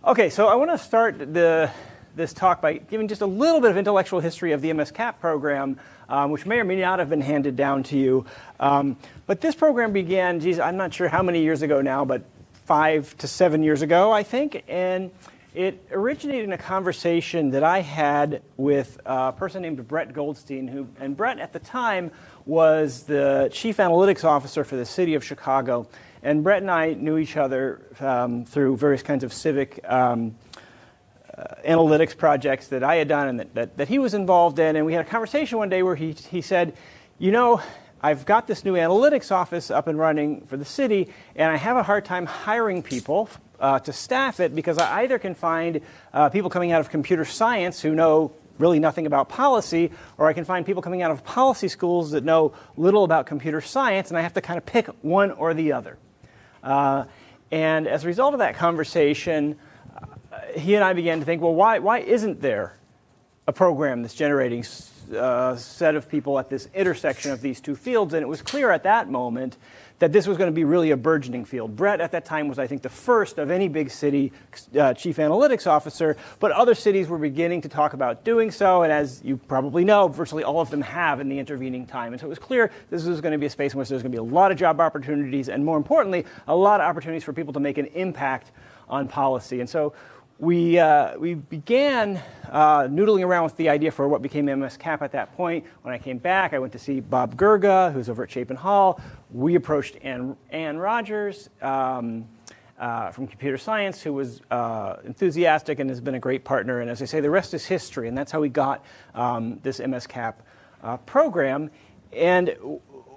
Okay, so I want to start this talk by giving just a little bit of intellectual history of the MSCAPP program, which may or may not have been handed down to you. But this program began, geez, I'm not sure how many years ago now, but 5 to 7 years ago, I think. And it originated in a conversation that I had with a person named Brett Goldstein, and Brett at the time was the chief analytics officer for the city of Chicago. And Brett and I knew each other through various kinds of civic analytics projects that I had done and that he was involved in. And we had a conversation one day where he said, you know, I've got this new analytics office up and running for the city, and I have a hard time hiring people to staff it because I either can find people coming out of computer science who know really nothing about policy, or I can find people coming out of policy schools that know little about computer science, and I have to kind of pick one or the other. And as a result of that conversation, he and I began to think, well, why isn't there a program that's generating a set of people at this intersection of these two fields? And it was clear at that moment that this was going to be really a burgeoning field. Brett at that time was, I think, the first of any big city chief analytics officer, but other cities were beginning to talk about doing so, and as you probably know, virtually all of them have in the intervening time. And so it was clear this was going to be a space in which there's going to be a lot of job opportunities, and more importantly, a lot of opportunities for people to make an impact on policy. And so we began noodling around with the idea for what became MSCAPP at that point. When I came back, I went to see Bob Gurga, who's over at Chapin Hall. We approached Ann Rogers from computer science, who was enthusiastic and has been a great partner. And as I say, the rest is history. And that's how we got this MSCAPP program. And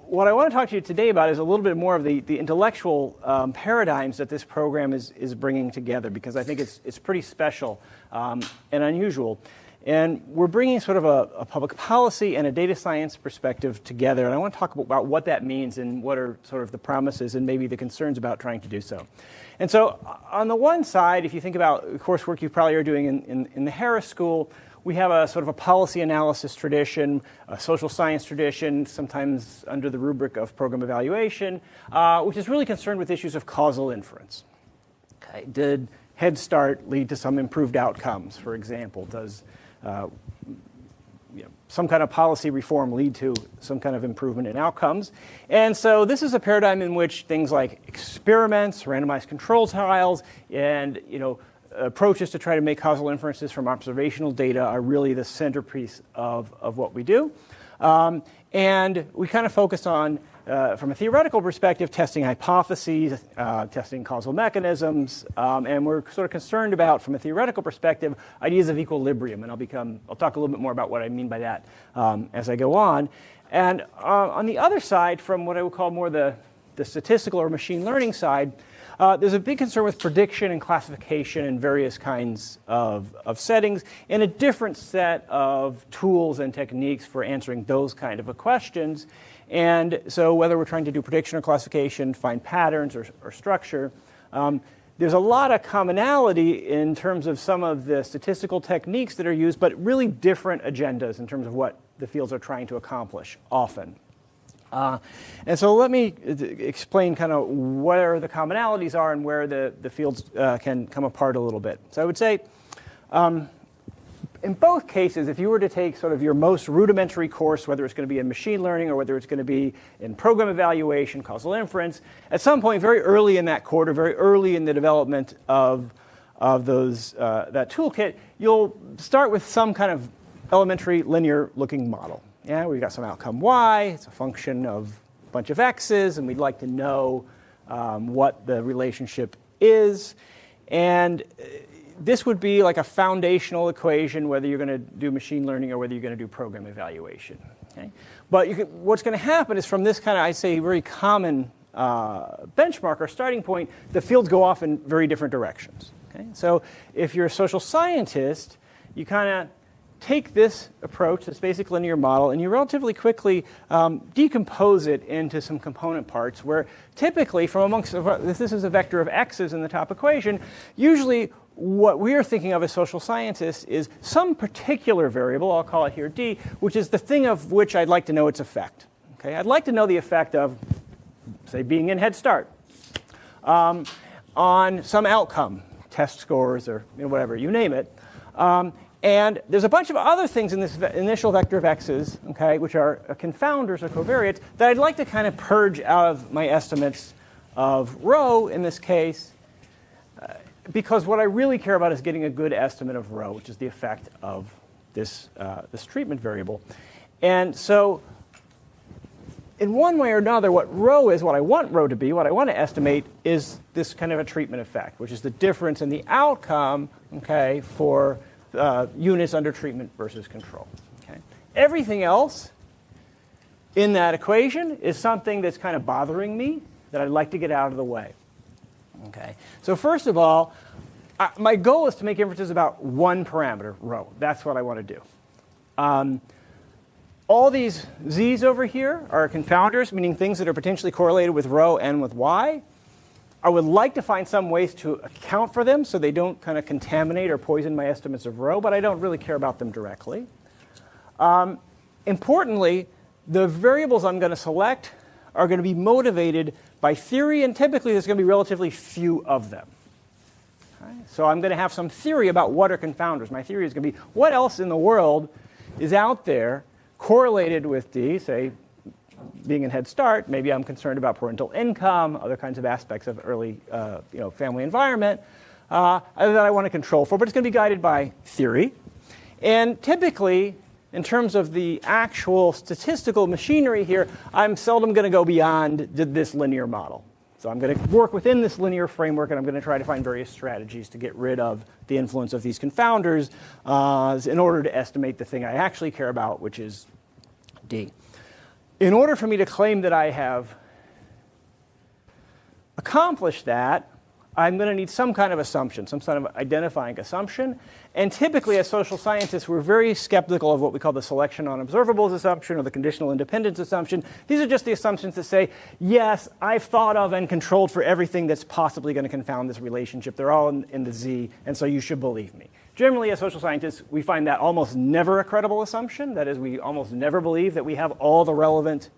what I want to talk to you today about is a little bit more of the intellectual paradigms that this program is bringing together, because I think it's pretty special and unusual. And we're bringing sort of a public policy and a data science perspective together. And I want to talk about what that means and what are sort of the promises and maybe the concerns about trying to do so. And so on the one side, if you think about coursework you probably are doing in the Harris School, we have a sort of a policy analysis tradition, a social science tradition, sometimes under the rubric of program evaluation, which is really concerned with issues of causal inference. Okay. Did Head Start lead to some improved outcomes, for example? Does some kind of policy reform lead to some kind of improvement in outcomes? And so this is a paradigm in which things like experiments, randomized control trials, and approaches to try to make causal inferences from observational data are really the centerpiece of what we do. And we kind of focus on, from a theoretical perspective, testing hypotheses, testing causal mechanisms, and we're sort of concerned about, from a theoretical perspective, ideas of equilibrium. And I'll talk a little bit more about what I mean by that as I go on. And on the other side, from what I would call more the statistical or machine learning side, there's a big concern with prediction and classification in various kinds of settings, and a different set of tools and techniques for answering those kind of questions. And so whether we're trying to do prediction or classification, find patterns or structure, there's a lot of commonality in terms of some of the statistical techniques that are used, but really different agendas in terms of what the fields are trying to accomplish often. And so let me explain kind of where the commonalities are and where the fields can come apart a little bit. So I would say in both cases, if you were to take sort of your most rudimentary course, whether it's going to be in machine learning or whether it's going to be in program evaluation, causal inference, at some point very early in that quarter, very early in the development of that toolkit, you'll start with some kind of elementary linear looking model. Yeah, we've got some outcome y, it's a function of a bunch of x's, and we'd like to know what the relationship is. And this would be like a foundational equation, whether you're going to do machine learning or whether you're going to do program evaluation. Okay? But what's going to happen is from this kind of, I'd say, very common benchmark or starting point, the fields go off in very different directions. Okay? So if you're a social scientist, you kind of take this approach, this basic linear model, and you relatively quickly decompose it into some component parts where typically from amongst, if this is a vector of x's in the top equation, usually what we're thinking of as social scientists is some particular variable, I'll call it here d, which is the thing of which I'd like to know its effect. Okay? I'd like to know the effect of, say, being in Head Start on some outcome. test scores or whatever, you name it. And there's a bunch of other things in this initial vector of x's, okay, which are confounders or covariates that I'd like to kind of purge out of my estimates of rho in this case, because what I really care about is getting a good estimate of rho, which is the effect of this, this treatment variable. And so in one way or another, what rho is, what I want rho to be, what I want to estimate is this kind of a treatment effect, which is the difference in the outcome, okay, for units under treatment versus control. Okay. Everything else in that equation is something that's kind of bothering me that I'd like to get out of the way. Okay. So first of all, my goal is to make inferences about one parameter, rho. That's what I want to do. All these z's over here are confounders, meaning things that are potentially correlated with rho and with y. I would like to find some ways to account for them so they don't kind of contaminate or poison my estimates of rho, but I don't really care about them directly. Importantly, the variables I'm going to select are going to be motivated by theory, and typically there's going to be relatively few of them. Okay? So I'm going to have some theory about what are confounders. My theory is going to be what else in the world is out there correlated with D, say, being in Head Start. Maybe I'm concerned about parental income, other kinds of aspects of early family environment that I want to control for, but it's going to be guided by theory. And typically, in terms of the actual statistical machinery here, I'm seldom going to go beyond this linear model. So I'm going to work within this linear framework, and I'm going to try to find various strategies to get rid of the influence of these confounders in order to estimate the thing I actually care about, which is D. In order for me to claim that I have accomplished that, I'm going to need some kind of assumption, some sort of identifying assumption. And typically, as social scientists, we're very skeptical of what we call the selection on observables assumption or the conditional independence assumption. These are just the assumptions that say, yes, I've thought of and controlled for everything that's possibly going to confound this relationship. They're all in the Z, and so you should believe me. Generally, as social scientists, we find that almost never a credible assumption. That is, we almost never believe that we have all the relevant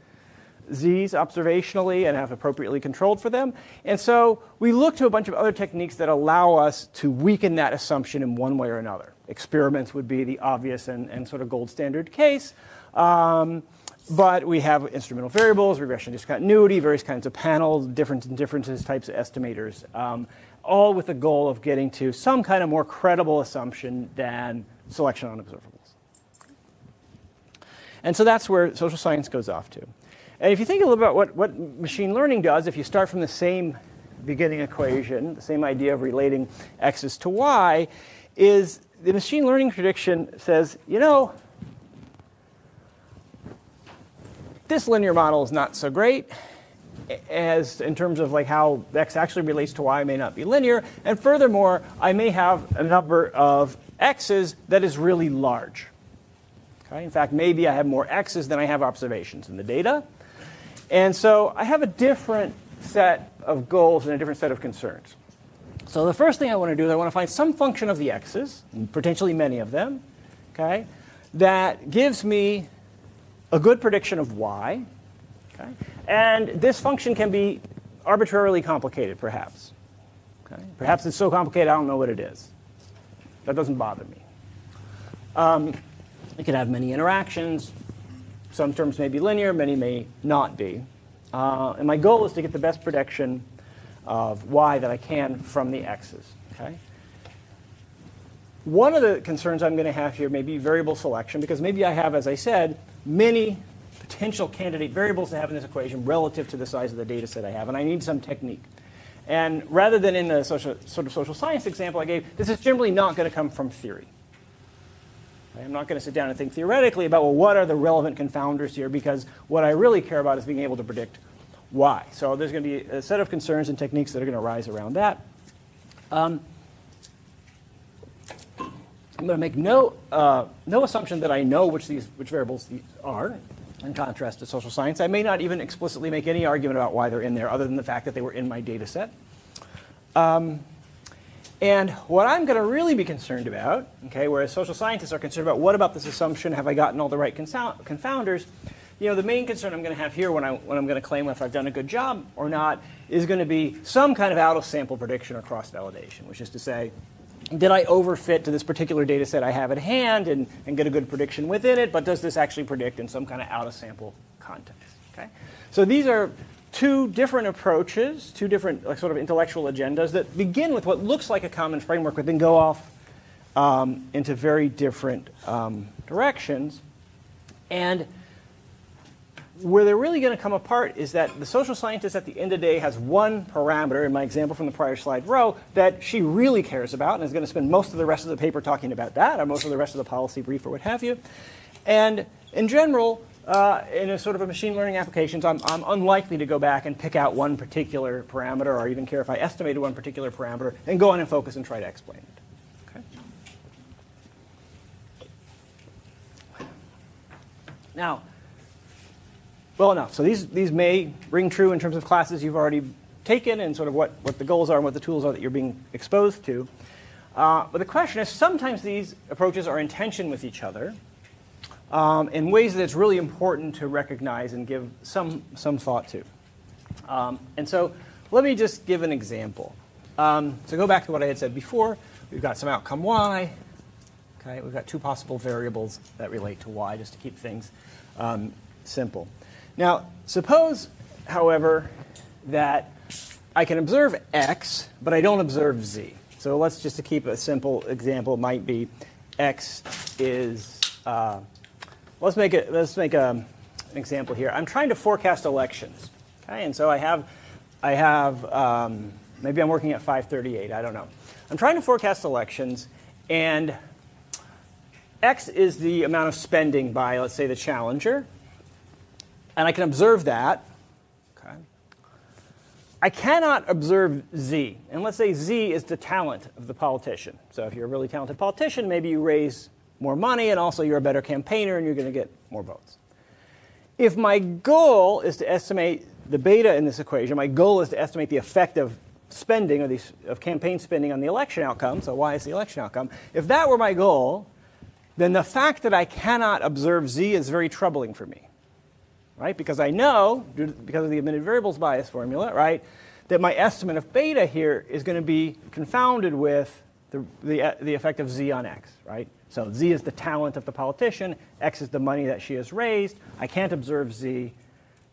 Z's observationally and have appropriately controlled for them. And so we look to a bunch of other techniques that allow us to weaken that assumption in one way or another. Experiments would be the obvious and sort of gold standard case. But we have instrumental variables, regression discontinuity, various kinds of panels, differences types of estimators, all with the goal of getting to some kind of more credible assumption than selection on observables. And so that's where social science goes off to. And if you think a little about what machine learning does, if you start from the same beginning equation, the same idea of relating x's to y, is the machine learning prediction says, this linear model is not so great, as in terms of like how x actually relates to y may not be linear. And furthermore, I may have a number of x's that is really large. Okay? In fact, maybe I have more x's than I have observations in the data. And so I have a different set of goals and a different set of concerns. So the first thing I want to do is I want to find some function of the x's, potentially many of them, okay, that gives me a good prediction of y. Okay? And this function can be arbitrarily complicated, perhaps. Okay? Perhaps it's so complicated I don't know what it is. That doesn't bother me. It could have many interactions. Some terms may be linear, many may not be. And my goal is to get the best prediction of y that I can from the x's. Okay? One of the concerns I'm going to have here may be variable selection, because maybe I have, as I said, many potential candidate variables to have in this equation relative to the size of the data set I have, and I need some technique. And rather than in the sort of social science example I gave, this is generally not going to come from theory. I'm not going to sit down and think theoretically about, well, what are the relevant confounders here, because what I really care about is being able to predict y. So there's going to be a set of concerns and techniques that are going to arise around that. I'm going to make no assumption that I know which variables these are, in contrast to social science. I may not even explicitly make any argument about why they're in there, other than the fact that they were in my data set. And what I'm going to really be concerned about, okay, whereas social scientists are concerned about what about this assumption, have I gotten all the right confounders, the main concern I'm going to have here when I'm going to claim if I've done a good job or not is going to be some kind of out-of-sample prediction or cross-validation, which is to say, did I overfit to this particular data set I have at hand and get a good prediction within it, but does this actually predict in some kind of out-of-sample context? Okay? So these are two different approaches, two different sort of intellectual agendas that begin with what looks like a common framework, but then go off into very different directions. And where they're really going to come apart is that the social scientist at the end of the day has one parameter, in my example from the prior slide row, that she really cares about and is going to spend most of the rest of the paper talking about that, or most of the rest of the policy brief or what have you. And in general, in a sort of a machine learning applications, I'm unlikely to go back and pick out one particular parameter or even care if I estimated one particular parameter and go on and focus and try to explain it. Okay? Now, well enough. So these may ring true in terms of classes you've already taken and sort of what the goals are and what the tools are that you're being exposed to. But the question is, sometimes these approaches are in tension with each other in ways that it's really important to recognize and give some thought to. And so let me just give an example. So go back to what I had said before. We've got some outcome y. Okay, we've got two possible variables that relate to y, just to keep things simple. Now, suppose, however, that I can observe x, but I don't observe z. So let's just to keep a simple example, might be x is. Let's make an example here. I'm trying to forecast elections, okay? And so I have maybe I'm working at 538. I don't know. I'm trying to forecast elections, and x is the amount of spending by, let's say, the challenger. And I can observe that. Okay. I cannot observe z. And let's say z is the talent of the politician. So if you're a really talented politician, maybe you raise more money, and also you're a better campaigner, and you're going to get more votes. If my goal is to estimate the beta in this equation, my goal is to estimate the effect of spending, or of campaign spending on the election outcome, so y is the election outcome, if that were my goal, then the fact that I cannot observe z is very troubling for me. Right? Because I know, because of the admitted variables bias formula, right, that my estimate of beta here is going to be confounded with the effect of z on x. Right? So z is the talent of the politician, x is the money that she has raised. I can't observe z.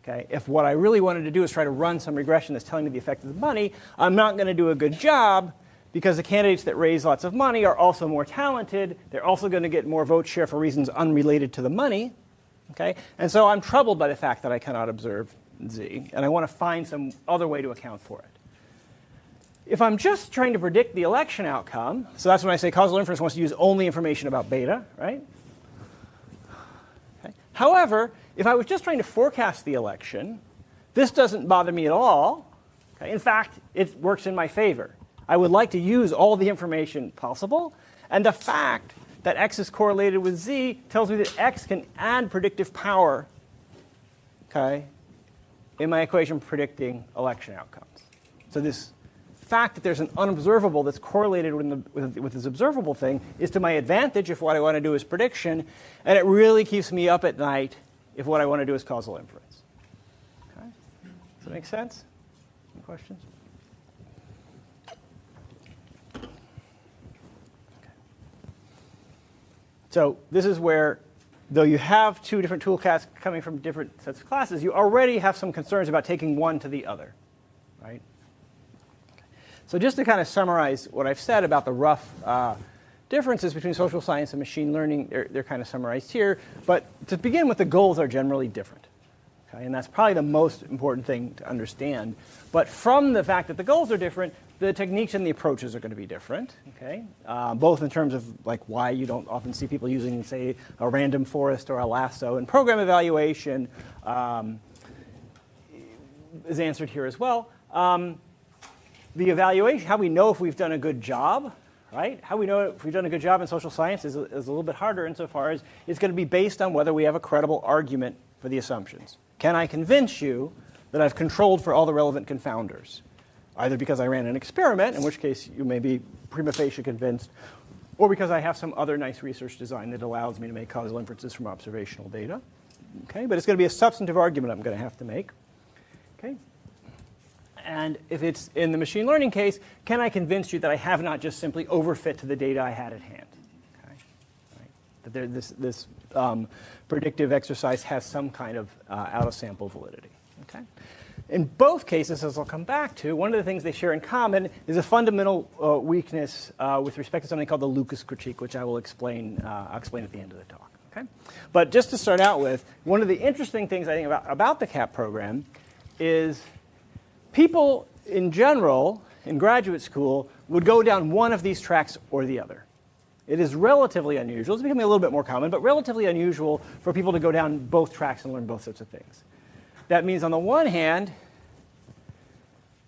Okay? If what I really wanted to do is try to run some regression that's telling me the effect of the money, I'm not going to do a good job because the candidates that raise lots of money are also more talented. They're also going to get more vote share for reasons unrelated to the money. Okay? And so I'm troubled by the fact that I cannot observe z, and I want to find some other way to account for it. If I'm just trying to predict the election outcome, so that's when I say causal inference wants to use only information about beta, right? Okay. However, if I was just trying to forecast the election, this doesn't bother me at all. Okay. In fact, it works in my favor. I would like to use all the information possible, and the fact that x is correlated with z tells me that x can add predictive power, okay, in my equation predicting election outcomes. So this fact that there's an unobservable that's correlated with this observable thing is to my advantage if what I want to do is prediction, and it really keeps me up at night if what I want to do is causal inference. Okay? Does that make sense? Any questions? So this is where, though you have two different toolkits coming from different sets of classes, you already have some concerns about taking one to the other, right? Okay. So just to kind of summarize what I've said about the rough differences between social science and machine learning, they're kind of summarized here. But to begin with, the goals are generally different. Okay? And that's probably the most important thing to understand. But from the fact that the goals are different, the techniques and the approaches are going to be different, okay? Both in terms of like why you don't often see people using, say, a random forest or a lasso. And program evaluation is answered here as well. The evaluation, how we know if we've done a good job, right? How we know if we've done a good job in social science is a little bit harder insofar as it's going to be based on whether we have a credible argument for the assumptions. Can I convince you that I've controlled for all the relevant confounders? Either because I ran an experiment, in which case you may be prima facie convinced, or because I have some other nice research design that allows me to make causal inferences from observational data. Okay, but it's going to be a substantive argument I'm going to have to make. Okay. And if it's in the machine learning case, can I convince you that I have not just simply overfit to the data I had at hand? Okay. Right. That this predictive exercise has some kind of out-of-sample validity. Okay. In both cases, as I'll come back to, one of the things they share in common is a fundamental weakness with respect to something called the Lucas critique, which I will explain. I'll explain at the end of the talk. Okay. But just to start out with, one of the interesting things I think about the CAP program is people in general in graduate school would go down one of these tracks or the other. It is relatively unusual. It's becoming a little bit more common, but relatively unusual for people to go down both tracks and learn both sorts of things. That means, on the one hand,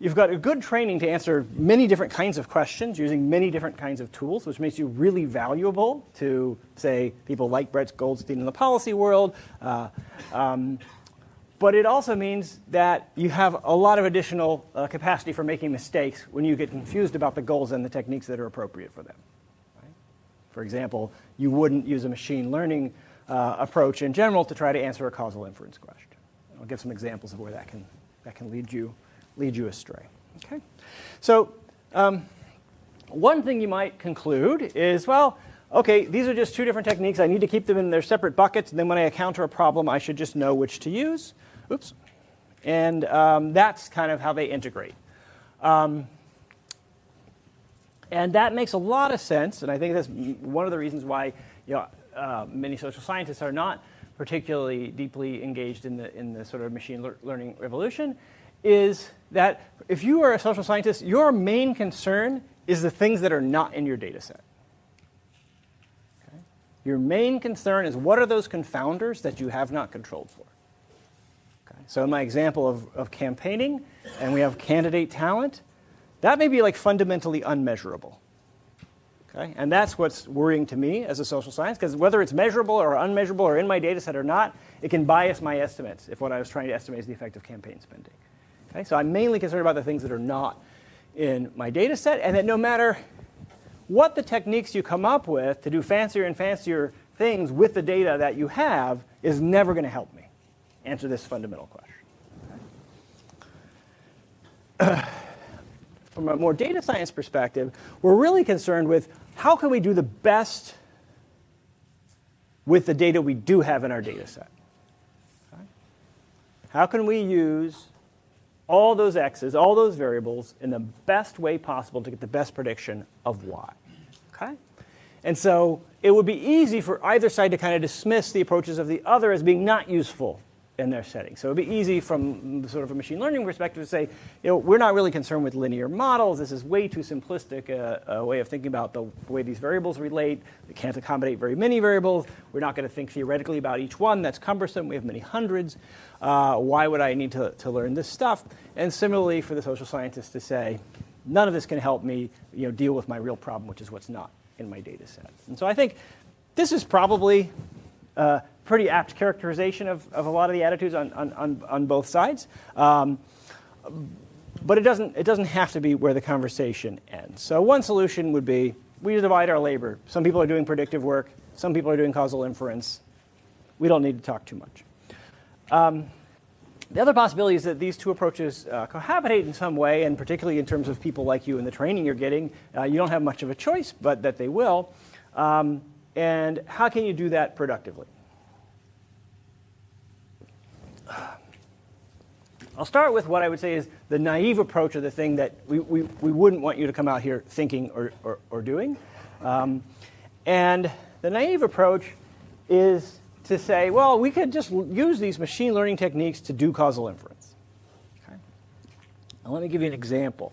you've got a good training to answer many different kinds of questions using many different kinds of tools, which makes you really valuable to, say, people like Brett Goldstein in the policy world. But it also means that you have a lot of additional capacity for making mistakes when you get confused about the goals and the techniques that are appropriate for them. Right? For example, you wouldn't use a machine learning approach in general to try to answer a causal inference question. I'll give some examples of where that can lead you astray. Okay, so one thing you might conclude is, well, okay, these are just two different techniques. I need to keep them in their separate buckets, and then when I encounter a problem, I should just know which to use. Oops, and that's kind of how they integrate. And that makes a lot of sense, and I think that's one of the reasons why many social scientists are not particularly deeply engaged in the sort of machine learning revolution, is that if you are a social scientist, your main concern is the things that are not in your data set. Okay? Your main concern is what are those confounders that you have not controlled for. Okay? So in my example of campaigning, and we have candidate talent, that may be like fundamentally unmeasurable. Okay? And that's what's worrying to me as a social science, because whether it's measurable or unmeasurable or in my data set or not, it can bias my estimates if what I was trying to estimate is the effect of campaign spending. Okay? So I'm mainly concerned about the things that are not in my data set, and that no matter what the techniques you come up with to do fancier and fancier things with the data that you have is never going to help me answer this fundamental question. Okay? From a more data science perspective, we're really concerned with how can we do the best with the data we do have in our data set. Okay? How can we use all those x's, all those variables, in the best way possible to get the best prediction of y? Okay? And so it would be easy for either side to kind of dismiss the approaches of the other as being not useful in their setting. So it would be easy from sort of a machine learning perspective to say, we're not really concerned with linear models. This is way too simplistic a way of thinking about the way these variables relate. We can't accommodate very many variables. We're not going to think theoretically about each one. That's cumbersome. We have many hundreds. Why would I need to learn this stuff? And similarly for the social scientists to say, none of this can help me deal with my real problem, which is what's not in my data set. And so I think this is probably pretty apt characterization of a lot of the attitudes on both sides. But it doesn't have to be where the conversation ends. So one solution would be we divide our labor. Some people are doing predictive work. Some people are doing causal inference. We don't need to talk too much. The other possibility is that these two approaches cohabitate in some way, and particularly in terms of people like you and the training you're getting, you don't have much of a choice, but that they will. And how can you do that productively? I'll start with what I would say is the naive approach of the thing that we wouldn't want you to come out here thinking or doing. And the naive approach is to say, well, we could just use these machine learning techniques to do causal inference. Okay? Now, let me give you an example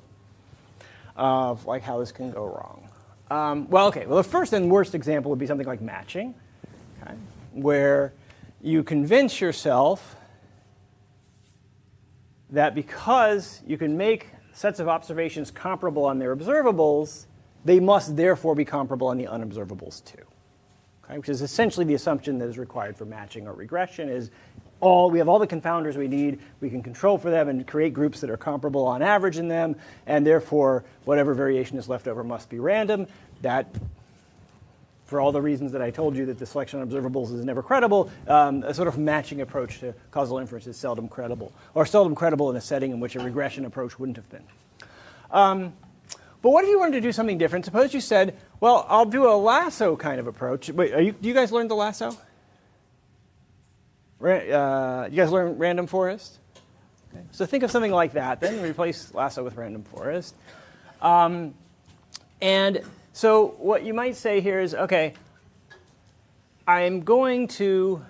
of like how this can go wrong. Well, the first and worst example would be something like matching, okay, where you convince yourself that because you can make sets of observations comparable on their observables, they must therefore be comparable on the unobservables too. Okay, which is essentially the assumption that is required for matching or regression is we have all the confounders we need, we can control for them and create groups that are comparable on average in them, and therefore whatever variation is left over must be random. That for all the reasons that I told you that the selection on observables is never credible, a sort of matching approach to causal inference is seldom credible, or seldom credible in a setting in which a regression approach wouldn't have been. But what if you wanted to do something different? Suppose you said, well, I'll do a lasso kind of approach. Wait, do you guys learn the lasso? You guys learn random forest? Okay. So think of something like that, then replace lasso with random forest. And so what you might say here is, okay, I'm going to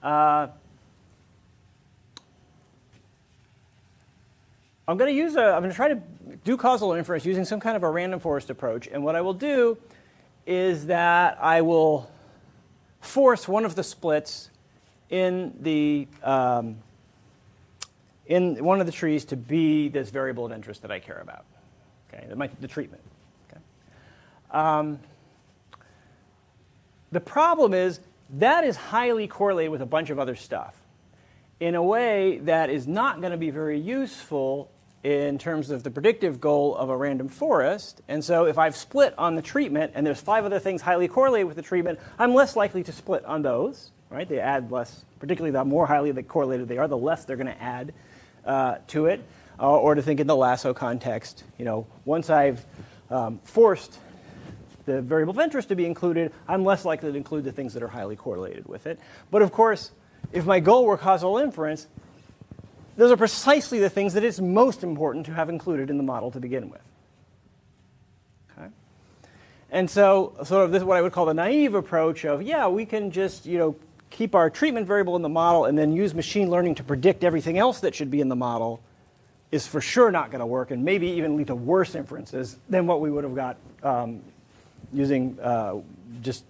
I'm going to try to do causal inference using some kind of a random forest approach. And what I will do is that I will force one of the splits in one of the trees to be this variable of interest that I care about. Okay, that might be the treatment. Okay. The problem is that is highly correlated with a bunch of other stuff in a way that is not going to be very useful in terms of the predictive goal of a random forest. And so if I've split on the treatment and there's 5 other things highly correlated with the treatment, I'm less likely to split on those. Right? They add less, particularly the more highly correlated they are, the less they're going to add to it. Or to think in the lasso context, once I've forced the variable of interest to be included, I'm less likely to include the things that are highly correlated with it. But of course, if my goal were causal inference, those are precisely the things that it's most important to have included in the model to begin with. Okay? And so sort of this is what I would call the naive approach of, yeah, we can just keep our treatment variable in the model and then use machine learning to predict everything else that should be in the model is for sure not going to work and maybe even lead to worse inferences than what we would have got using just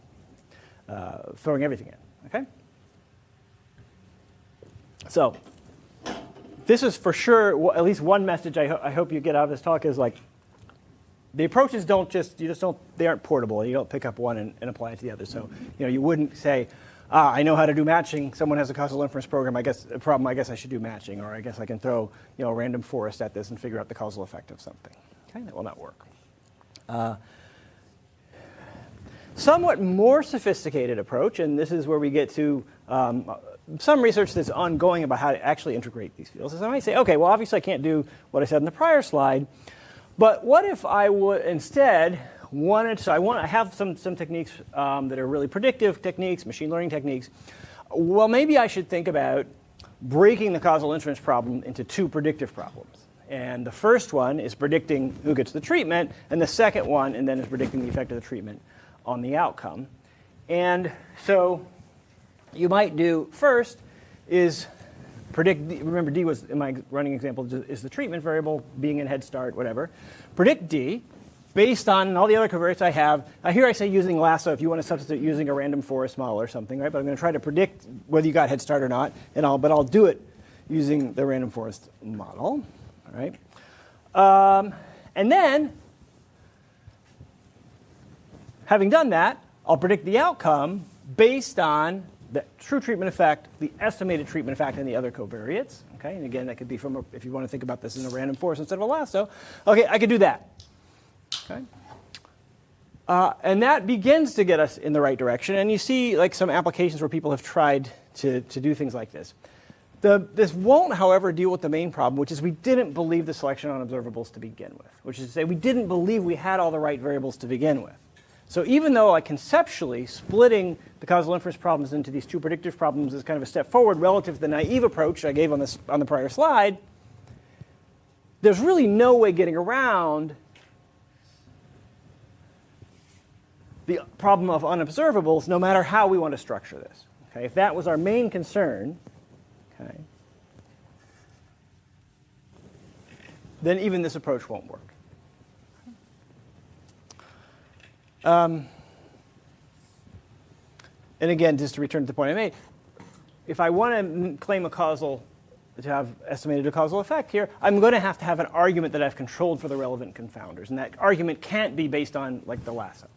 throwing everything in. Okay? So this is for sure, at least one message I hope you get out of this talk is like, the approaches they aren't portable. You don't pick up one and apply it to the other. So, you wouldn't say, I know how to do matching. Someone has a causal inference program. I guess I should do matching, or I guess I can throw, a random forest at this and figure out the causal effect of something. Okay, that will not work. Somewhat more sophisticated approach, and this is where we get to some research that's ongoing about how to actually integrate these fields. Is I might say, okay, well, obviously I can't do what I said in the prior slide, but what if I would instead I have some techniques that are really predictive techniques, machine learning techniques. Well, maybe I should think about breaking the causal inference problem into 2 predictive problems. And the first one is predicting who gets the treatment, and the second one, and then is predicting the effect of the treatment on the outcome. And so you might do first is predict, remember D was, in my running example, is the treatment variable, being in Head Start, whatever. Predict D based on all the other covariates I have. Here I say using lasso if you want to substitute using a random forest model or something, right? But I'm going to try to predict whether you got Head Start or not, but I'll do it using the random forest model, all right? And then, having done that, I'll predict the outcome based on the true treatment effect, the estimated treatment effect, and the other covariates. Okay, and again, that could be from if you want to think about this in a random forest instead of a lasso. Okay, I could do that. Okay, and that begins to get us in the right direction. And you see, like some applications where people have tried to do things like this. This won't, however, deal with the main problem, which is we didn't believe the selection on observables to begin with. Which is to say, we didn't believe we had all the right variables to begin with. So even though conceptually splitting the causal inference problems into these 2 predictive problems is kind of a step forward relative to the naive approach I gave on the prior slide, there's really no way getting around the problem of unobservables, no matter how we want to structure this. Okay? If that was our main concern, okay, then even this approach won't work. And again, just to return to the point I made, if I want to claim to have estimated a causal effect here, I'm going to have an argument that I've controlled for the relevant confounders. And that argument can't be based on like the lasso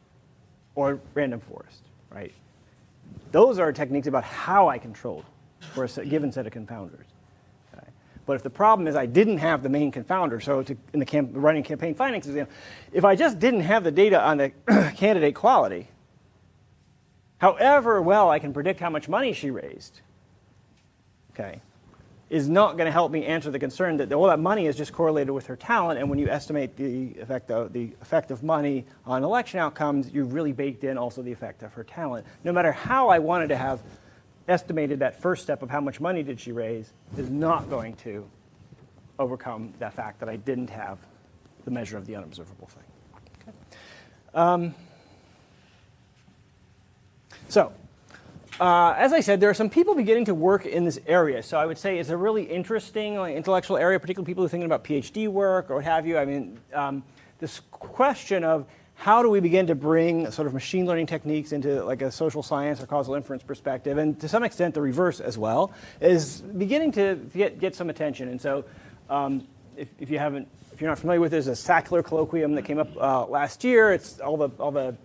or random forest, right? Those are techniques about how I controlled for a given set of confounders. Okay? But if the problem is I didn't have the main confounder, so in the running campaign finance exam, if I just didn't have the data on the candidate quality, however well I can predict how much money she raised, okay, is not going to help me answer the concern that all that money is just correlated with her talent, and when you estimate the effect of money on election outcomes, you've really baked in also the effect of her talent. No matter how I wanted to have estimated that first step of how much money did she raise, is not going to overcome that fact that I didn't have the measure of the unobservable thing. Okay. As I said, there are some people beginning to work in this area. So I would say it's a really interesting intellectual area, particularly people who are thinking about PhD work or what have you. I mean, this question of how do we begin to bring sort of machine learning techniques into like a social science or causal inference perspective, and to some extent the reverse as well, is beginning to get some attention. And so if you're not familiar with it, there's a Sackler colloquium that came up last year. It's all the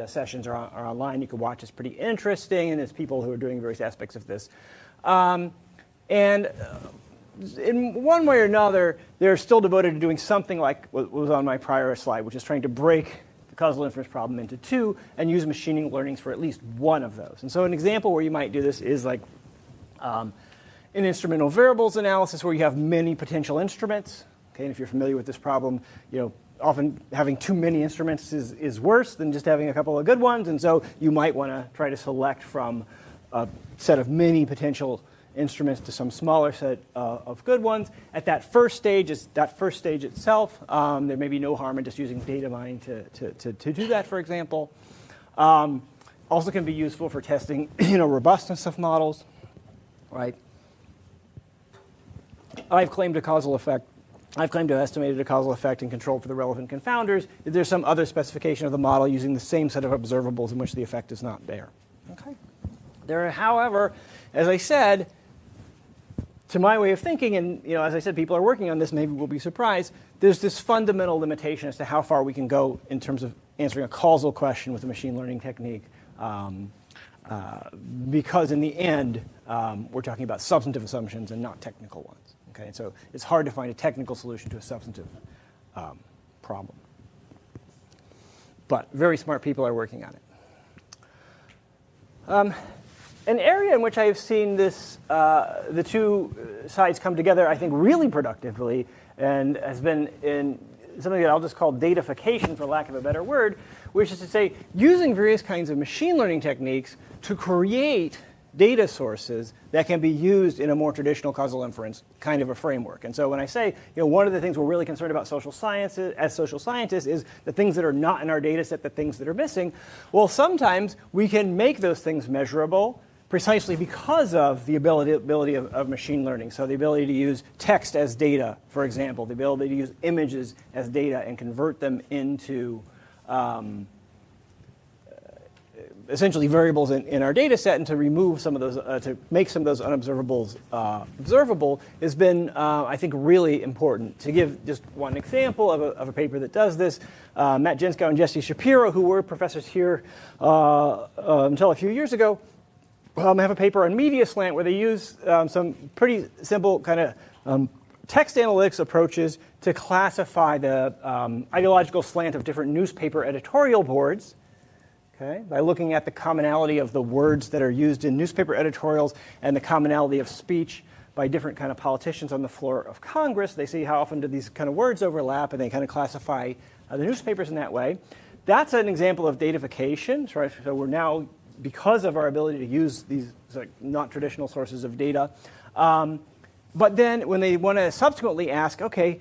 sessions are online. You can watch. It's pretty interesting, and there's people who are doing various aspects of this. And in one way or another, they're still devoted to doing something like what was on my prior slide, which is trying to break the causal inference problem into two and use machine learnings for at least one of those. And so an example where you might do this is like an instrumental variables analysis where you have many potential instruments. Okay, and if you're familiar with this problem, often having too many instruments is worse than just having a couple of good ones, and so you might want to try to select from a set of many potential instruments to some smaller set of good ones. At that first stage itself, there may be no harm in just using data mining to do that, for example. Also can be useful for testing robustness of models, right? I've claimed to have estimated a causal effect and controlled for the relevant confounders. If there's some other specification of the model using the same set of observables in which the effect is not there. Okay. There are, however, as I said, to my way of thinking, and as I said, people are working on this, maybe we'll be surprised, there's this fundamental limitation as to how far we can go in terms of answering a causal question with a machine learning technique, because in the end, we're talking about substantive assumptions and not technical ones. Okay, so it's hard to find a technical solution to a substantive problem. But very smart people are working on it. An area in which I have seen this, the two sides come together, I think, really productively, and has been in something that I'll just call datafication, for lack of a better word, which is to say using various kinds of machine learning techniques to create data sources that can be used in a more traditional causal inference kind of a framework. And so when I say, one of the things we're really concerned about social sciences, as social scientists, is the things that are not in our data set, the things that are missing. Well, sometimes we can make those things measurable precisely because of the ability of machine learning. So the ability to use text as data, for example, the ability to use images as data and convert them into essentially variables in our data set, and to remove some of those, to make some of those unobservables observable, has been, I think, really important. To give just one example of a paper that does this, Matt Jenskow and Jesse Shapiro, who were professors here until a few years ago, have a paper on media slant where they use some pretty simple kind of text analytics approaches to classify the ideological slant of different newspaper editorial boards. Okay, by looking at the commonality of the words that are used in newspaper editorials and the commonality of speech by different kind of politicians on the floor of Congress, they see how often do these kind of words overlap, and they kind of classify the newspapers in that way. That's an example of datafication. Right? So we're now, because of our ability to use these not traditional sources of data, but then when they want to subsequently ask, okay,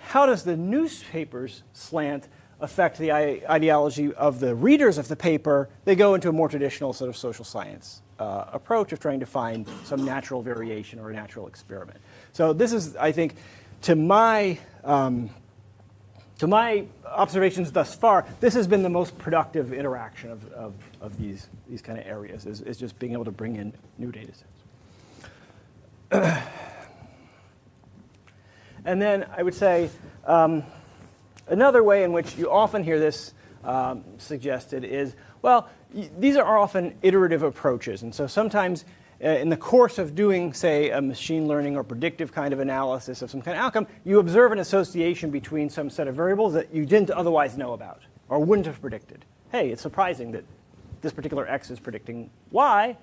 how does the newspaper's slant affect the ideology of the readers of the paper, they go into a more traditional sort of social science approach of trying to find some natural variation or a natural experiment. So this is, I think, to my observations thus far, this has been the most productive interaction of these kind of areas, is just being able to bring in new data sets. And then I would say, another way in which you often hear this suggested is, well, these are often iterative approaches. And so sometimes in the course of doing, say, a machine learning or predictive kind of analysis of some kind of outcome, you observe an association between some set of variables that you didn't otherwise know about or wouldn't have predicted. Hey, it's surprising that this particular X is predicting Y.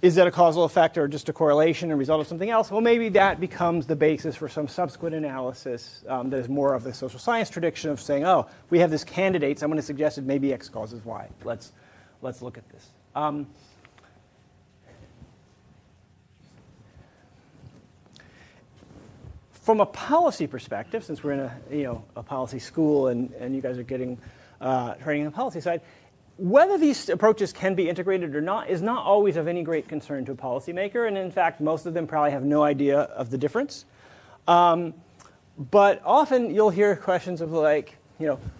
Is that a causal effect or just a correlation, a result of something else? Well, maybe that becomes the basis for some subsequent analysis that is more of the social science tradition of saying, oh, we have this candidate. Someone has suggested maybe X causes Y. Let's look at this. From a policy perspective, since we're in a policy school and you guys are getting training on the policy side, whether these approaches can be integrated or not is not always of any great concern to a policymaker, and in fact, most of them probably have no idea of the difference. But often you'll hear questions of like,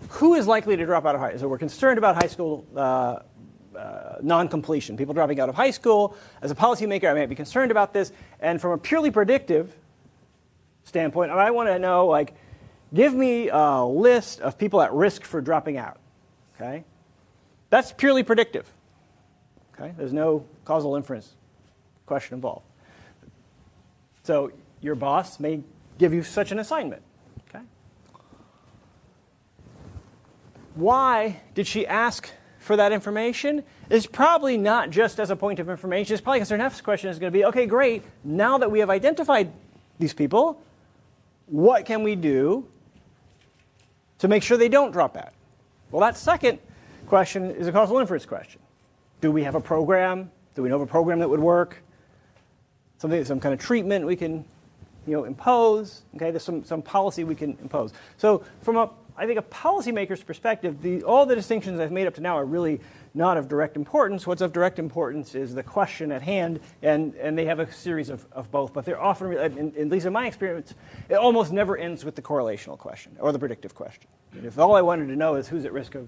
who is likely to drop out of high school? So we're concerned about high school non-completion, people dropping out of high school. As a policymaker, I might be concerned about this, and from a purely predictive standpoint, I want to know, like, give me a list of people at risk for dropping out, okay? That's purely predictive, okay? There's no causal inference question involved. So your boss may give you such an assignment, okay? Why did she ask for that information? It's probably not just as a point of information. It's probably because her next question is going to be, okay, great, now that we have identified these people, what can we do to make sure they don't drop out? Well, that second question is a causal inference question. Do we have a program? Do we know of a program that would work? Some kind of treatment we can impose. Okay, there's some policy we can impose. So from I think a policymaker's perspective, all the distinctions I've made up to now are really not of direct importance. What's of direct importance is the question at hand, and they have a series of both. But they're often, at least in my experience, it almost never ends with the correlational question or the predictive question. If all I wanted to know is who's at risk of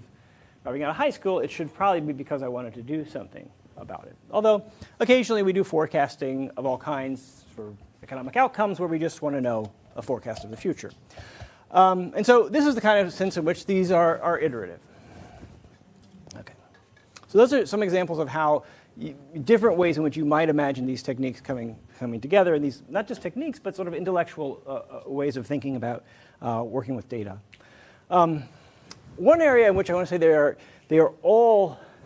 dropping out of high school, it should probably be because I wanted to do something about it. Although occasionally we do forecasting of all kinds for economic outcomes where we just want to know a forecast of the future. And so this is the kind of sense in which these are iterative. Okay. So those are some examples of how different ways in which you might imagine these techniques coming together, and these not just techniques, but sort of intellectual ways of thinking about working with data. One area in which I want to say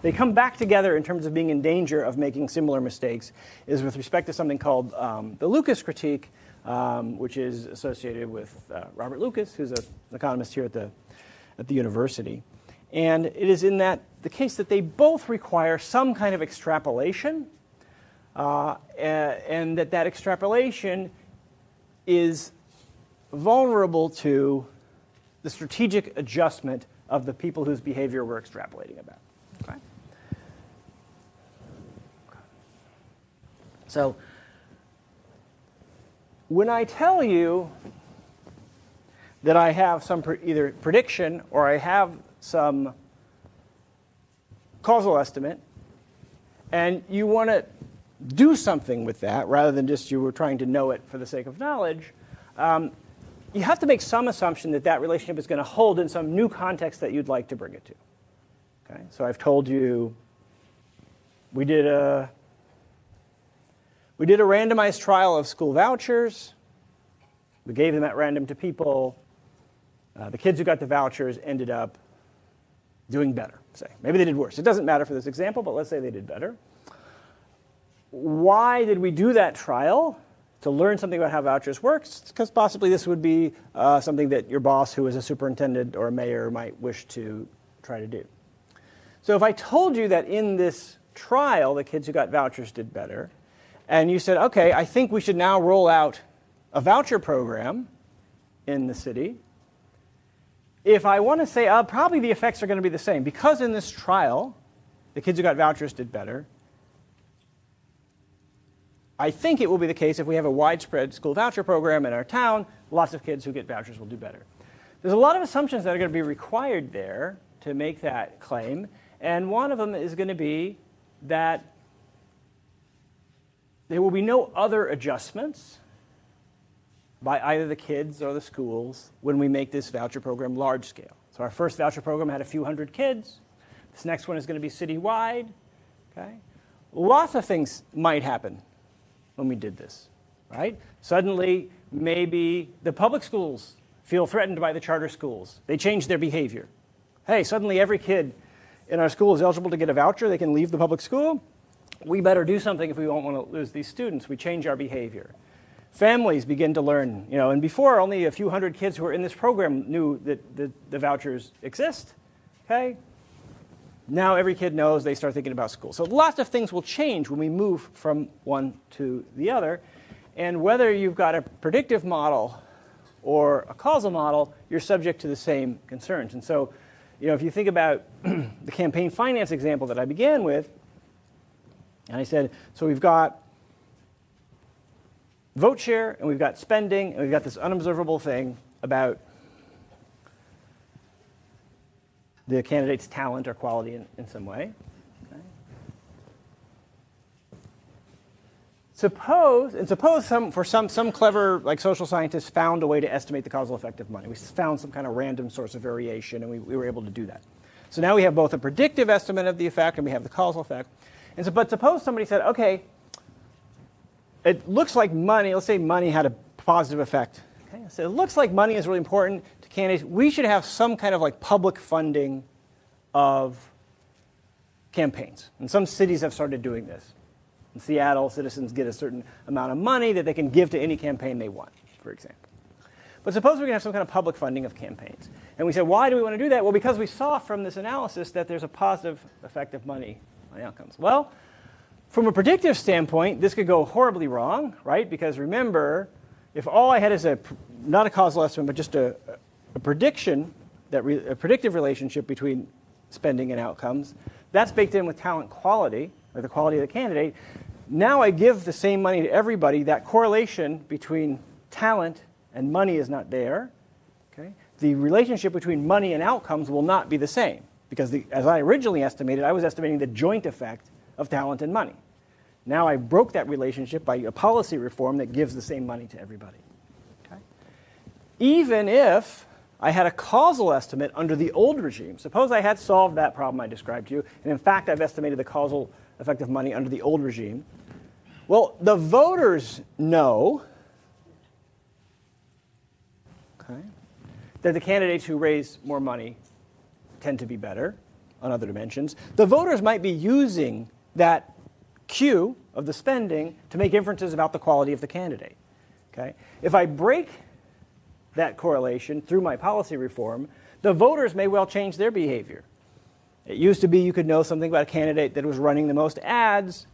they come back together in terms of being in danger of making similar mistakes is with respect to something called the Lucas critique, which is associated with Robert Lucas, who's an economist here at the university. And it is in the case that they both require some kind of extrapolation, and that extrapolation is vulnerable to the strategic adjustment of the people whose behavior we're extrapolating about. Okay? So when I tell you that I have some either prediction or I have some causal estimate, and you want to do something with that rather than just you were trying to know it for the sake of knowledge, you have to make some assumption that that relationship is going to hold in some new context that you'd like to bring it to. Okay? So I've told you we did a randomized trial of school vouchers. We gave them at random to people. The kids who got the vouchers ended up doing better, say. Maybe they did worse. It doesn't matter for this example, but let's say they did better. Why did we do that trial? To learn something about how vouchers work, because possibly this would be something that your boss, who is a superintendent or a mayor, might wish to try to do. So if I told you that in this trial, the kids who got vouchers did better, and you said, okay, I think we should now roll out a voucher program in the city, if I want to say, probably the effects are going to be the same, because in this trial, the kids who got vouchers did better, I think it will be the case if we have a widespread school voucher program in our town, lots of kids who get vouchers will do better. There's a lot of assumptions that are going to be required there to make that claim, and one of them is going to be that there will be no other adjustments by either the kids or the schools when we make this voucher program large scale. So our first voucher program had a few hundred kids. This next one is going to be citywide. Okay? Lots of things might happen when we did this, right? Suddenly, maybe the public schools feel threatened by the charter schools. They change their behavior. Hey, suddenly every kid in our school is eligible to get a voucher, they can leave the public school. We better do something if we don't want to lose these students. We change our behavior. Families begin to learn, and before only a few hundred kids who were in this program knew that the vouchers exist, okay? Now every kid knows, they start thinking about school. So lots of things will change when we move from one to the other. And whether you've got a predictive model or a causal model, you're subject to the same concerns. And so, if you think about the campaign finance example that I began with, and I said, so we've got vote share, and we've got spending, and we've got this unobservable thing about the candidate's talent or quality in some way. Okay. Suppose some clever social scientist found a way to estimate the causal effect of money. We found some kind of random source of variation, and we were able to do that. So now we have both a predictive estimate of the effect, and we have the causal effect. But suppose somebody said, okay, it looks like money, let's say money had a positive effect. Okay? So it looks like money is really important to candidates. We should have some kind of public funding of campaigns. And some cities have started doing this. In Seattle, citizens get a certain amount of money that they can give to any campaign they want, for example. But suppose we can have some kind of public funding of campaigns. And we said, why do we want to do that? Well, because we saw from this analysis that there's a positive effect of money on outcomes. Well, from a predictive standpoint, this could go horribly wrong, right? Because remember, if all I had is not a causal estimate, but just a prediction, a predictive relationship between spending and outcomes, that's baked in with talent quality, or the quality of the candidate. Now I give the same money to everybody. That correlation between talent and money is not there. Okay? The relationship between money and outcomes will not be the same, because as I originally estimated, I was estimating the joint effect of talent and money. Now I broke that relationship by a policy reform that gives the same money to everybody. Okay? Even if I had a causal estimate under the old regime, suppose I had solved that problem I described to you, and in fact I've estimated the causal effect of money under the old regime, well, the voters know that the candidates who raise more money tend to be better on other dimensions. The voters might be using that cue of the spending to make inferences about the quality of the candidate. Okay? If I break that correlation through my policy reform, the voters may well change their behavior. It used to be you could know something about a candidate that was running the most ads,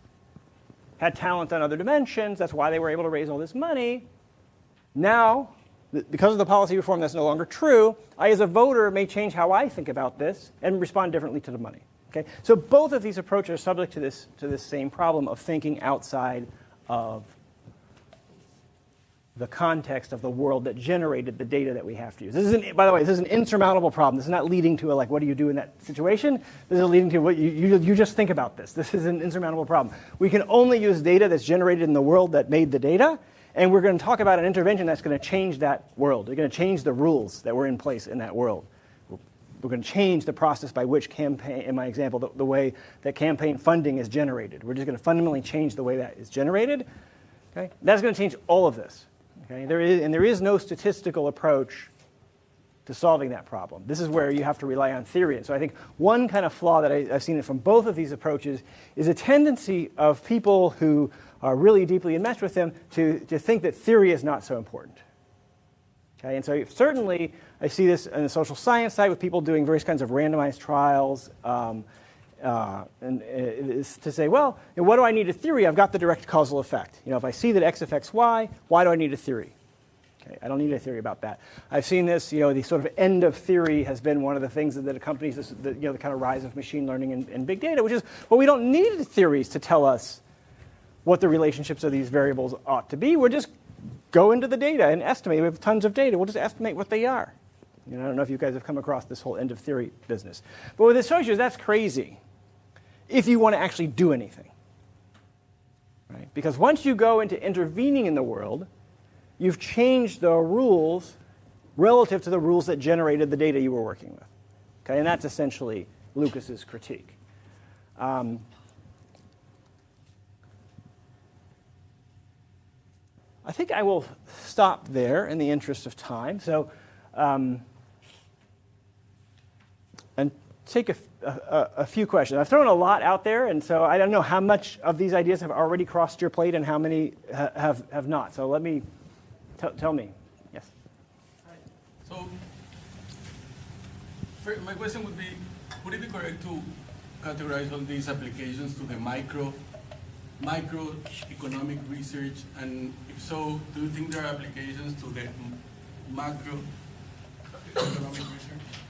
had talent on other dimensions, that's why they were able to raise all this money. Now, because of the policy reform, that's no longer true. I, as a voter, may change how I think about this and respond differently to the money. Okay? So both of these approaches are subject to this same problem of thinking outside of the context of the world that generated the data that we have to use. This isn't, by the way, this is an insurmountable problem. This is not leading to what do you do in that situation? This is leading to what you just think about this. This is an insurmountable problem. We can only use data that's generated in the world that made the data, and we're going to talk about an intervention that's going to change that world. We're going to change the rules that were in place in that world. We're going to change the process by which campaign, in my example, the way that campaign funding is generated. We're just going to fundamentally change the way that is generated. Okay? That's going to change all of this. Okay? There is no statistical approach to solving that problem. This is where you have to rely on theory. And so I think one kind of flaw that I've seen from both of these approaches is a tendency of people who are really deeply enmeshed with them to think that theory is not so important. Okay? And so certainly I see this on the social science side with people doing various kinds of randomized trials. And it's to say, well, what do I need a theory? I've got the direct causal effect. If I see that X affects Y, why do I need a theory? Okay, I don't need a theory about that. I've seen this, the sort of end of theory has been one of the things that accompanies this, the kind of rise of machine learning and big data, which is, well, we don't need theories to tell us what the relationships of these variables ought to be. We'll just go into the data and estimate. We have tons of data. We'll just estimate what they are. I don't know if you guys have come across this whole end of theory business. But what this shows you is that's crazy if you want to actually do anything. Right? Because once you go into intervening in the world, you've changed the rules relative to the rules that generated the data you were working with. Okay? And that's essentially Lucas's critique. I think I will stop there in the interest of time. So, and take a few questions. I've thrown a lot out there, and so I don't know how much of these ideas have already crossed your plate and how many have not. So let me, tell me. Yes? Hi. So my question would be it be correct to categorize all these applications to the microeconomic research? And if so, do you think there are applications to the macroeconomic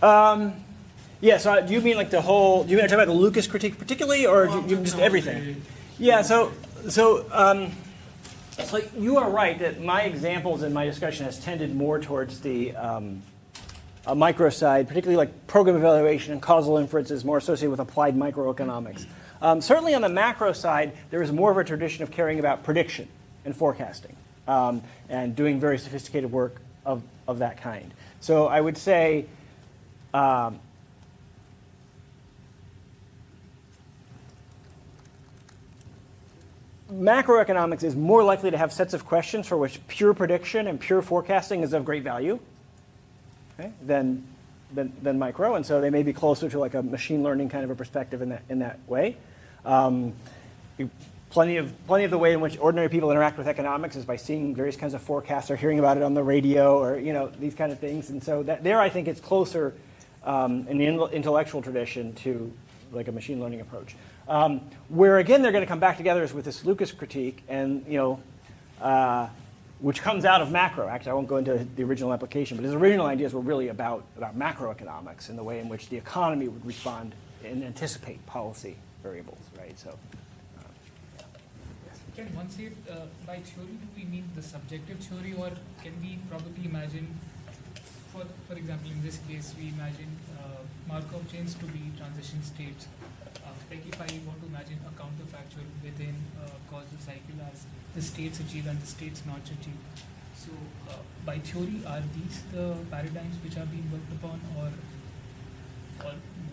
research? Yeah, so do you mean like the whole, do you mean talk about the Lucas critique particularly, or do you mean just everything? Yeah, so you are right that my examples in my discussion has tended more towards the micro side, particularly like program evaluation and causal inference is more associated with applied microeconomics. Certainly on the macro side, there is more of a tradition of caring about prediction and forecasting and doing very sophisticated work of that kind. So I would say macroeconomics is more likely to have sets of questions for which pure prediction and pure forecasting is of great value, okay, than micro, and so they may be closer to like a machine learning kind of a perspective in that way. Plenty of the way in which ordinary people interact with economics is by seeing various kinds of forecasts or hearing about it on the radio or these kind of things, and so there I think it's closer in the intellectual tradition to like a machine learning approach. Where again they're going to come back together is with this Lucas critique, and which comes out of macro. Actually, I won't go into the original application, but his original ideas were really about macroeconomics and the way in which the economy would respond and anticipate policy variables, right? So, Can one say by theory do we mean the subjective theory, or can we probably imagine, for example, in this case, we imagine Markov chains to be transition states. Like if I want to imagine a counterfactual within a causal cycle as the states achieve and the states not achieve. So by theory, are these the paradigms which are being worked upon, or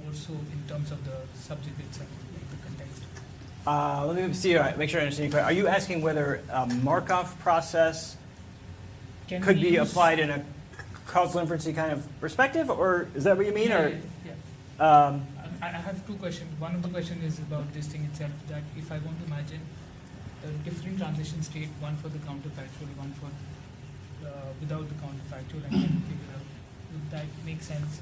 more so in terms of the subject itself, like the context? Let me see. Make sure I understand you correctly. Are you asking whether a Markov process could be applied in a causal inferencing kind of perspective, or is that what you mean? Yeah. I have two questions. One of the questions is about this thing itself, that if I want to imagine a different transition state, one for the counterfactual, one for without the counterfactual, and then figure out, would that make sense?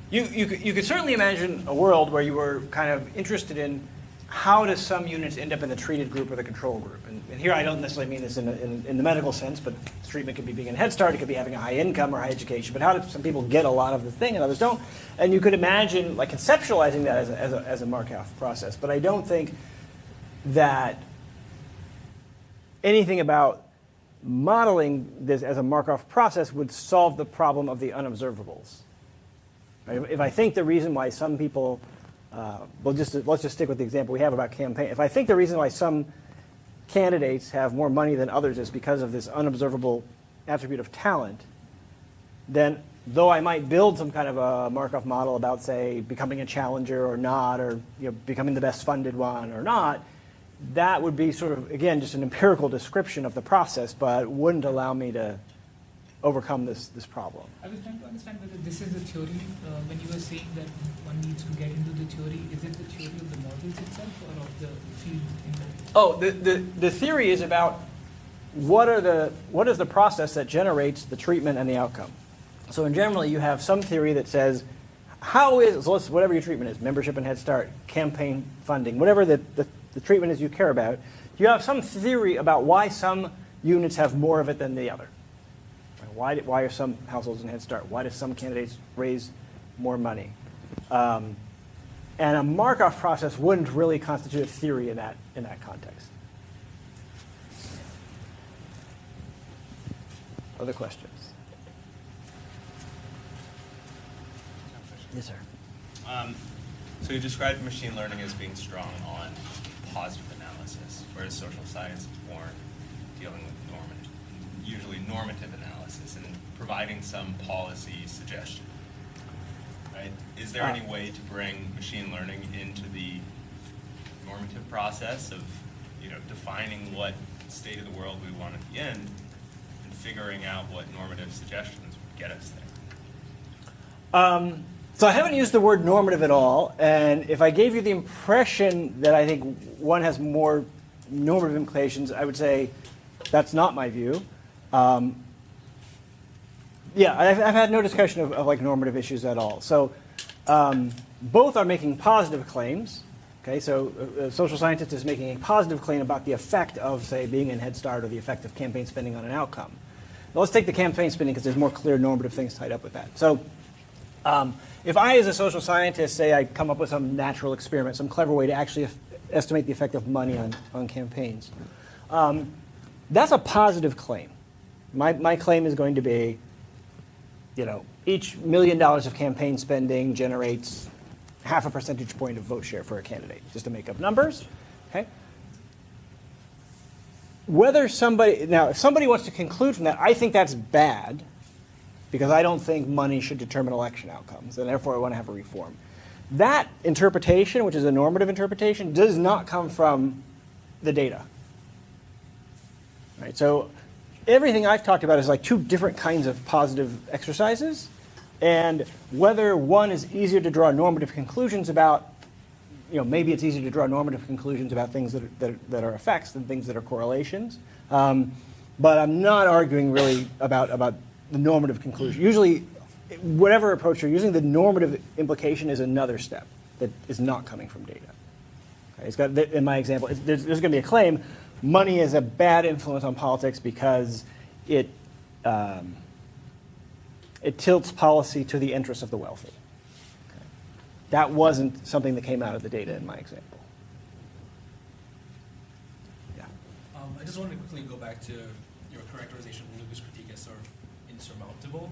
You could certainly imagine a world where you were kind of interested in how do some units end up in the treated group or the control group. And here I don't necessarily mean this in the medical sense, but treatment could be being in Head Start, it could be having a high income or high education. But how do some people get a lot of the thing and others don't? And you could imagine like conceptualizing that as a Markov process. But I don't think that anything about modeling this as a Markov process would solve the problem of the unobservables. Right? If I think the reason why some people, let's just stick with the example we have about campaign. If I think the reason why some candidates have more money than others is because of this unobservable attribute of talent, then though I might build some kind of a Markov model about, say, becoming a challenger or not, or becoming the best funded one or not, that would be sort of, again, just an empirical description of the process, but wouldn't allow me to overcome this problem. I was trying to understand whether this is the theory, when you were saying that one needs to get into the theory, is it the theory of the models itself or of the field? The theory is about what is the process that generates the treatment and the outcome. So in general, you have some theory that says, whatever your treatment is, membership in Head Start, campaign funding, whatever the treatment is you care about, you have some theory about why some units have more of it than the other. Why are some households in Head Start? Why do some candidates raise more money? And a Markov process wouldn't really constitute a theory in that context. Other questions? Yes, sir. So you described machine learning as being strong on positive analysis, whereas social science is more dealing with usually normative analysis and providing some policy suggestion. Right? Is there any way to bring machine learning into the normative process of defining what state of the world we want at the end and figuring out what normative suggestions would get us there? So I haven't used the word normative at all, and if I gave you the impression that I think one has more normative implications, I would say that's not my view. Yeah, I've had no discussion of like normative issues at all. So both are making positive claims. Okay, so a social scientist is making a positive claim about the effect of, say, being in Head Start or the effect of campaign spending on an outcome. Now, let's take the campaign spending because there's more clear normative things tied up with that. So if I, as a social scientist, say I come up with some natural experiment, some clever way to actually estimate the effect of money on campaigns, that's a positive claim. My claim is going to be, each $1 million of campaign spending generates half a percentage point of vote share for a candidate, just to make up numbers. Okay. If somebody wants to conclude from that, I think that's bad, because I don't think money should determine election outcomes, and therefore I want to have a reform. That interpretation, which is a normative interpretation, does not come from the data. Right? So everything I've talked about is like two different kinds of positive exercises, and whether one is easier to draw normative conclusions about, maybe it's easier to draw normative conclusions about things that are effects than things that are correlations. But I'm not arguing really about the normative conclusion. Usually, whatever approach you're using, the normative implication is another step that is not coming from data. Okay, in my example, there's going to be a claim, money is a bad influence on politics because it tilts policy to the interests of the wealthy. Okay. That wasn't something that came out of the data in my example. Yeah. I just wanted to quickly go back to your characterization of Lucas' critique as sort of insurmountable.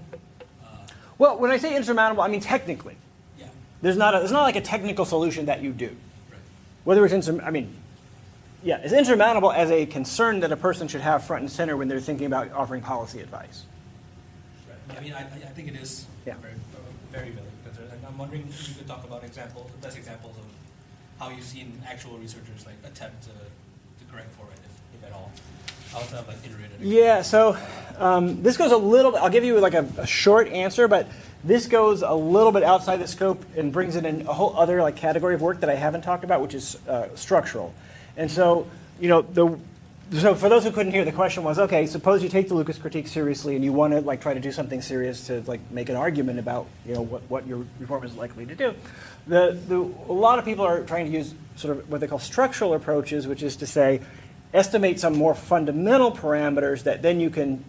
Well, when I say insurmountable, I mean technically. Yeah. There's not like a technical solution that you do. Right. Whether it's it's insurmountable as a concern that a person should have front and center when they're thinking about offering policy advice. Right. I mean, I think it is very valid. And I'm wondering if you could talk about best examples of how you've seen actual researchers attempt to correct for it, if at all. Outside of iterated. Yeah. So this goes a little bit. I'll give you a short answer, but this goes a little bit outside the scope and brings it in a whole other category of work that I haven't talked about, which is structural. And so, so for those who couldn't hear, the question was, okay, suppose you take the Lucas critique seriously and you want to try to do something serious to make an argument about what your reform is likely to do. A lot of people are trying to use sort of what they call structural approaches, which is to say, estimate some more fundamental parameters that then you can,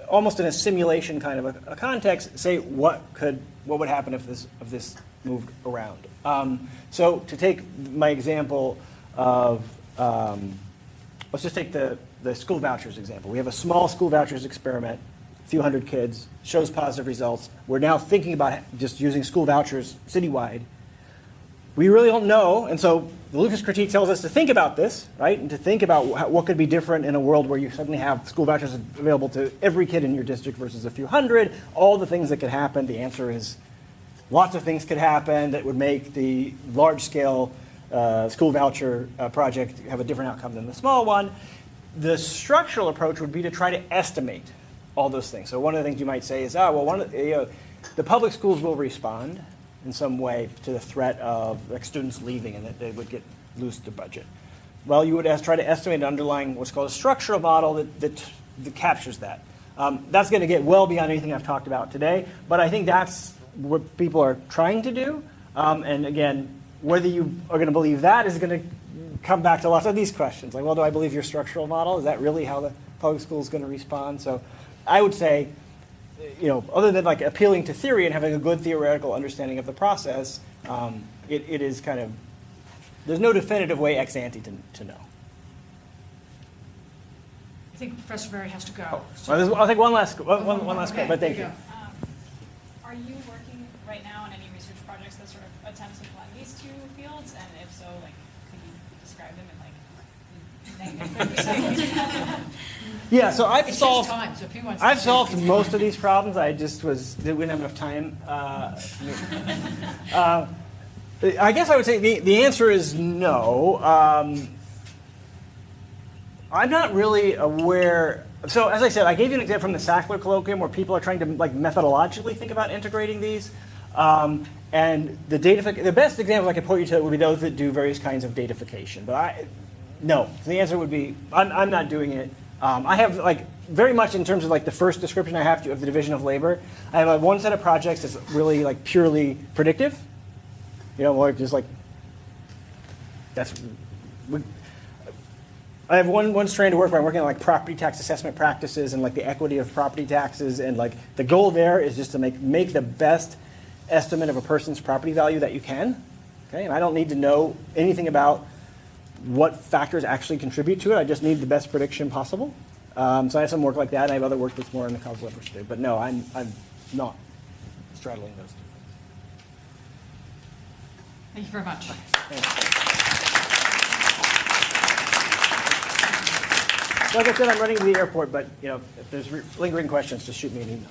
almost in a simulation kind of a context, say what would happen if this moved around. So to take my example of, let's just take the school vouchers example. We have a small school vouchers experiment, a few hundred kids, shows positive results. We're now thinking about just using school vouchers citywide. We really don't know, and so the Lucas critique tells us to think about this, right? And to think about what could be different in a world where you suddenly have school vouchers available to every kid in your district versus a few hundred, all the things that could happen. The answer is lots of things could happen that would make the large-scale school voucher project have a different outcome than the small one. The structural approach would be to try to estimate all those things. So one of the things you might say is, the public schools will respond in some way to the threat of students leaving and that they would lose the budget. Well, you would try to estimate an underlying what's called a structural model that captures that. That's going to get well beyond anything I've talked about today, but I think that's what people are trying to do. And again, whether you are going to believe that is going to come back to lots of these questions. Like, well, do I believe your structural model? Is that really how the public school is going to respond? So I would say, other than appealing to theory and having a good theoretical understanding of the process, it is kind of, there's no definitive way ex ante to know. I think Professor Berry has to go. Oh, well, I'll take one last okay, but thank you. Are you working right now on any research projects that sort of attempt to blend these two fields? And if so, could you describe them in negative 30 seconds? Yeah, so I've It's solved. his time, so if he wants I've to- solved most of these problems. I just didn't have enough time. I guess I would say the answer is no. I'm not really aware. So as I said, I gave you an example from the Sackler colloquium where people are trying to methodologically think about integrating these. And the best example I could point you to would be those that do various kinds of datafication. But no, the answer would be I'm not doing it. I have like very much in terms of like the first description I have of the division of labor. I have one set of projects that's really like purely predictive. You know, or just like I have one strand of work where I'm working on like property tax assessment practices and like the equity of property taxes, and like the goal there is just to make the best estimate of a person's property value that you can. Okay, and I don't need to know anything about what factors actually contribute to it. I just need the best prediction possible. So I have some work like that. And I have other work that's more in the causal inference too. But no, I'm not straddling those two. Thank you very much. Like I said, I'm running to the airport, but if there's lingering questions, just shoot me an email.